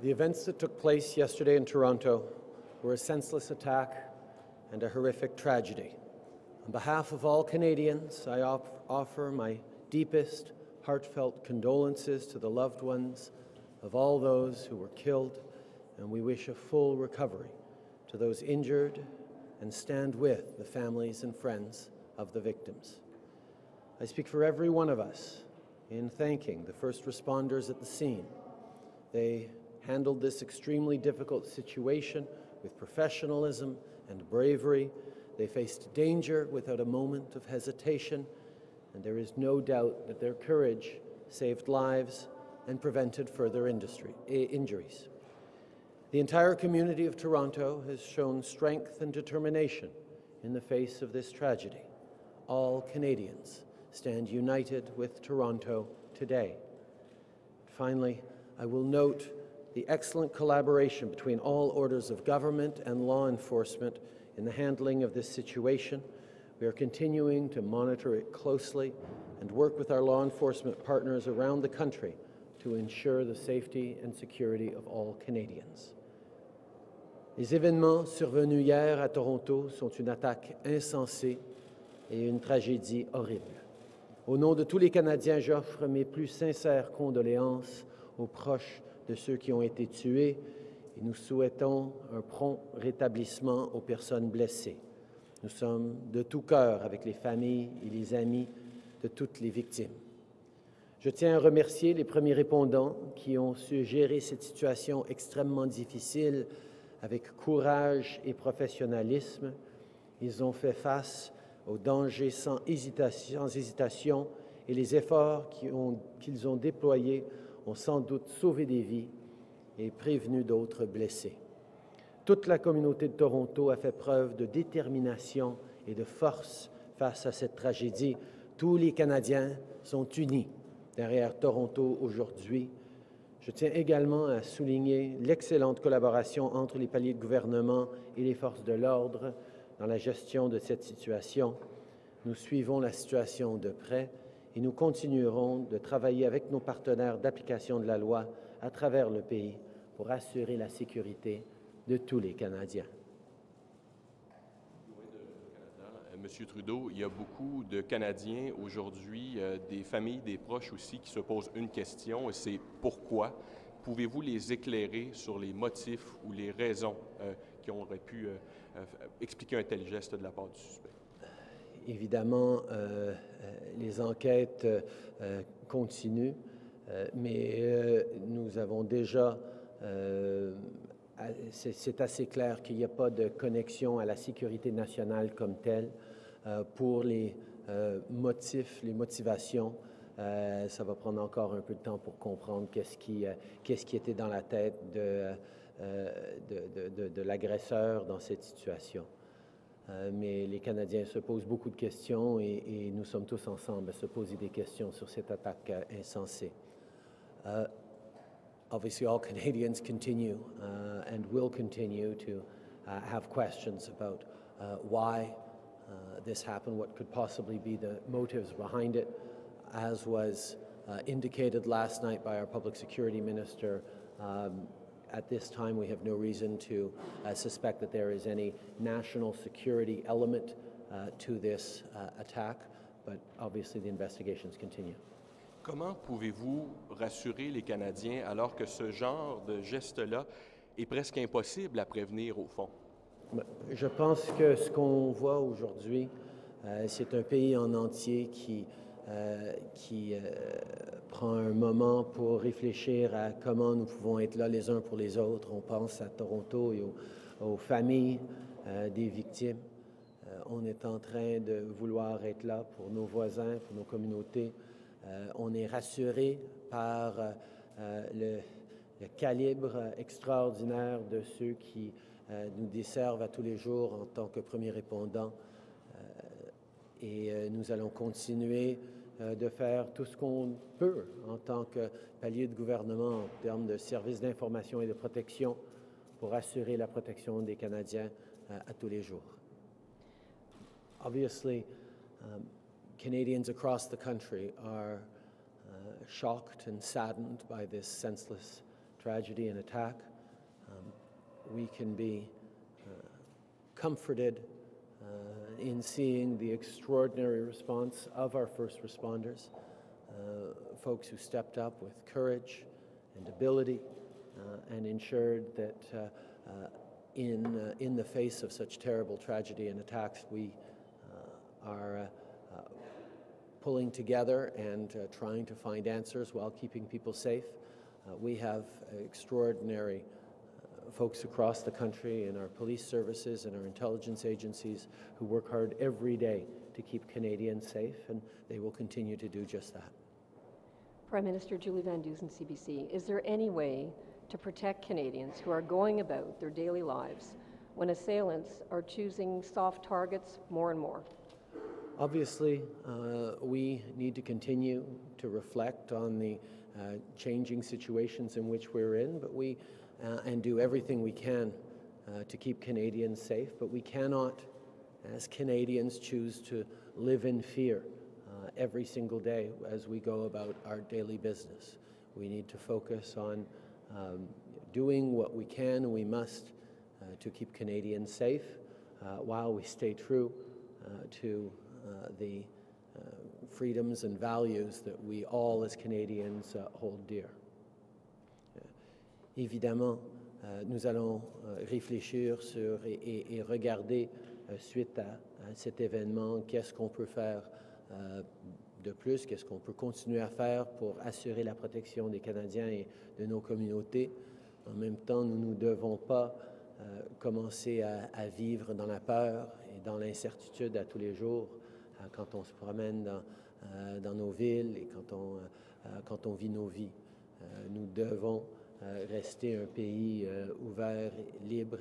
The events that took place yesterday in Toronto were a senseless attack and a horrific tragedy. On behalf of all Canadians, I offer my deepest, heartfelt condolences to the loved ones of all those who were killed, and we wish a full recovery to those injured and stand with the families and friends of the victims. I speak for every one of us in thanking the first responders at the scene. They handled this extremely difficult situation with professionalism and bravery. They faced danger without a moment of hesitation, and there is no doubt that their courage saved lives and prevented further injuries. The entire community of Toronto has shown strength and determination in the face of this tragedy. All Canadians stand united with Toronto today. Finally, I will note the excellent collaboration between all orders of government and law enforcement in the handling of this situation. We are continuing to monitor it closely and work with our law enforcement partners around the country to ensure the safety and security of all Canadians. Les événements survenus hier à Toronto sont une attaque insensée et une tragédie horrible. Au nom de tous les Canadiens, j'offre mes plus sincères condoléances aux proches de ceux qui ont été tués et nous souhaitons un prompt rétablissement aux personnes blessées. Nous sommes de tout cœur avec les familles et les amis de toutes les victimes. Je tiens à remercier les premiers répondants qui ont su gérer cette situation extrêmement difficile avec courage et professionnalisme. Ils ont fait face aux dangers sans hésitation et les efforts qu'ils ont déployés ont sans doute sauvé des vies et prévenu d'autres blessés. Toute la communauté de Toronto a fait preuve de détermination et de force face à cette tragédie. Tous les Canadiens sont unis derrière Toronto aujourd'hui. Je tiens également à souligner l'excellente collaboration entre les paliers de gouvernement et les forces de l'ordre dans la gestion de cette situation. Nous suivons la situation de près et nous continuerons de travailler avec nos partenaires d'application de la loi à travers le pays pour assurer la sécurité de tous les Canadiens. Monsieur Trudeau, il y a beaucoup de Canadiens aujourd'hui, des familles, des proches aussi, qui se posent une question, et c'est pourquoi. Pouvez-vous les éclairer sur les motifs ou les raisons qui auraient pu expliquer un tel geste de la part du suspect? Évidemment, les enquêtes continuent, mais nous avons déjà, c'est assez clair qu'il n'y a pas de connexion à la sécurité nationale comme telle. Pour les motifs, les motivations, ça va prendre encore un peu de temps pour comprendre qu'est-ce qui était dans la tête de l'agresseur dans cette situation. Mais les Canadiens se posent beaucoup de questions et nous sommes tous ensemble à se poser des questions sur cette attaque insensée. Obviously, all Canadians continue and will continue to have questions about why this happened, what could possibly be the motives behind it. As was indicated last night by our Public Security Minister, at this time we have no reason to suspect that there is any national security element to this attack, but obviously the investigations continue. Comment pouvez-vous rassurer les Canadiens alors que ce genre de geste-là est presque impossible à prévenir au fond? Je pense que ce qu'on voit aujourd'hui, c'est un pays en entier qui prend un moment pour réfléchir à comment nous pouvons être là les uns pour les autres. On pense à Toronto et aux familles des victimes. On est en train de vouloir être là pour nos voisins, pour nos communautés. On est rassuré par le calibre extraordinaire de ceux qui nous desservent à tous les jours en tant que premiers répondants. Et nous allons continuer de faire tout ce qu'on peut en tant que palier de gouvernement en termes de services d'information et de protection pour assurer la protection des Canadiens à tous les jours. Obviously, Canadians across the country are shocked and saddened by this senseless tragedy and attack, we can be comforted in seeing the extraordinary response of our first responders, folks who stepped up with courage and ability and ensured that in the face of such terrible tragedy and attacks, we are pulling together and trying to find answers while keeping people safe. We have extraordinary folks across the country in our police services and our intelligence agencies who work hard every day to keep Canadians safe, and they will continue to do just that. Prime Minister Julie Van Dusen, CBC, is there any way to protect Canadians who are going about their daily lives when assailants are choosing soft targets more and more? Obviously, we need to continue to reflect on the changing situations in which we're in, but and do everything we can to keep Canadians safe, but we cannot, as Canadians, choose to live in fear every single day as we go about our daily business. We need to focus on doing what we can and we must to keep Canadians safe while we stay true to the freedoms and values that we all as Canadians hold dear. Évidemment, nous allons réfléchir sur et regarder suite à cet événement, qu'est-ce qu'on peut faire de plus, qu'est-ce qu'on peut continuer à faire pour assurer la protection des Canadiens et de nos communautés. En même temps, nous ne devons pas commencer à vivre dans la peur et dans l'incertitude à tous les jours quand on se promène dans nos villes et quand on vit nos vies. Nous devons rester un pays ouvert, libre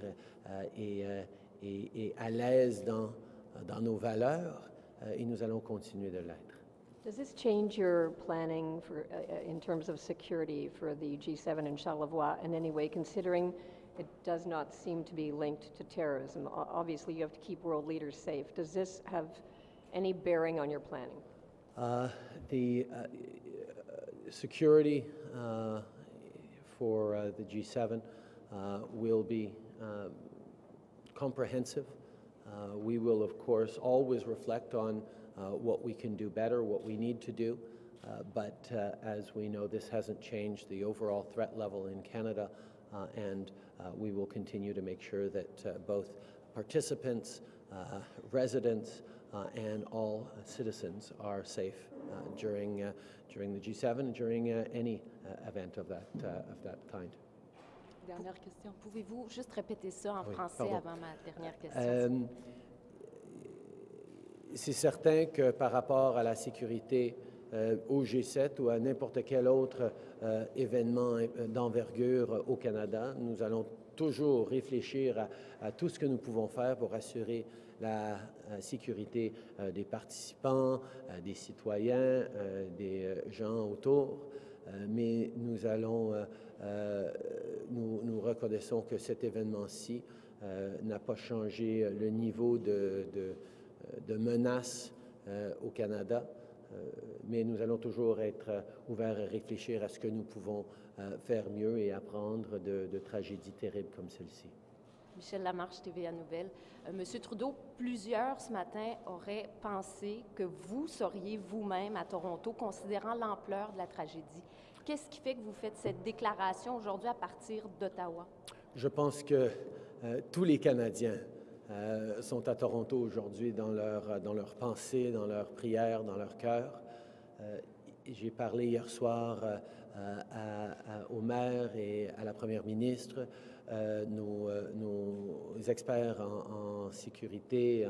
et à l'aise dans nos valeurs et nous allons continuer de l'être. Does this change your planning for, in terms of security for the G7 in Charlevoix in any way, considering it does not seem to be linked to terrorism? Obviously, you have to keep world leaders safe. Does this have any bearing on your planning? The security for the G7 will be comprehensive. We will, of course, always reflect on what we can do better, what we need to do, but as we know, this hasn't changed the overall threat level in Canada, and we will continue to make sure that both participants, residents, and all citizens are safe during the G7 and during any event of that kind. Dernière question. Pouvez-vous juste répéter ça en français pardon. avant ma dernière question? C'est certain que par rapport à la sécurité au G7 ou à n'importe quel autre événement d'envergure au Canada, nous allons toujours réfléchir à tout ce que nous pouvons faire pour assurer la sécurité des participants, des citoyens, des gens autour. Mais nous allons, nous reconnaissons que cet événement-ci n'a pas changé le niveau de menace au Canada, mais nous allons toujours être ouverts à réfléchir à ce que nous pouvons faire mieux et apprendre de tragédies terribles comme celle-ci. Michel Lamarche, TVA Nouvelles. Monsieur Trudeau, plusieurs ce matin auraient pensé que vous seriez vous-même à Toronto, considérant l'ampleur de la tragédie. Qu'est-ce qui fait que vous faites cette déclaration aujourd'hui à partir d'Ottawa? Je pense que tous les Canadiens sont à Toronto aujourd'hui dans leur pensée, dans leurs prières, dans leur cœur. J'ai parlé hier soir au maire et à la première ministre. Nos experts en sécurité,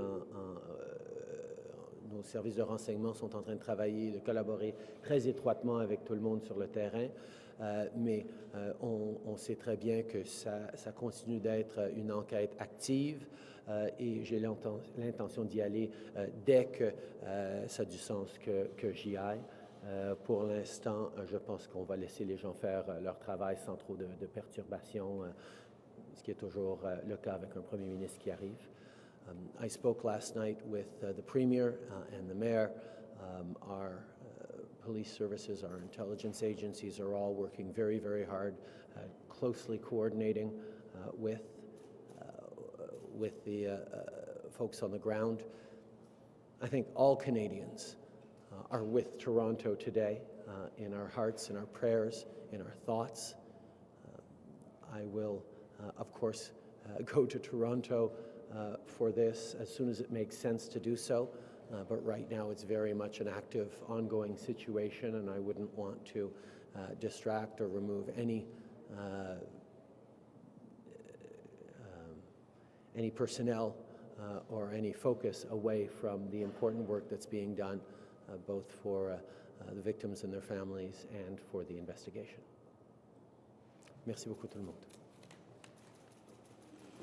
nos services de renseignement sont en train de travailler, de collaborer très étroitement avec tout le monde sur le terrain. Mais on sait très bien que ça continue d'être une enquête active et j'ai l'intention d'y aller dès que ça a du sens que j'y aille. Pour l'instant, je pense qu'on va laisser les gens faire leur travail sans trop de perturbations, ce qui est toujours le cas avec un premier ministre qui arrive. I spoke last night with the Premier and the Mayor. Our police services, our intelligence agencies are all working very, very hard, closely coordinating with the folks on the ground. I think all Canadians are with Toronto today in our hearts, in our prayers, in our thoughts. I will, of course, go to Toronto for this as soon as it makes sense to do so. But right now it's very much an active, ongoing situation, and I wouldn't want to distract or remove any personnel or any focus away from the important work that's being done, both for the victims and their families and for the investigation. Merci beaucoup tout le monde.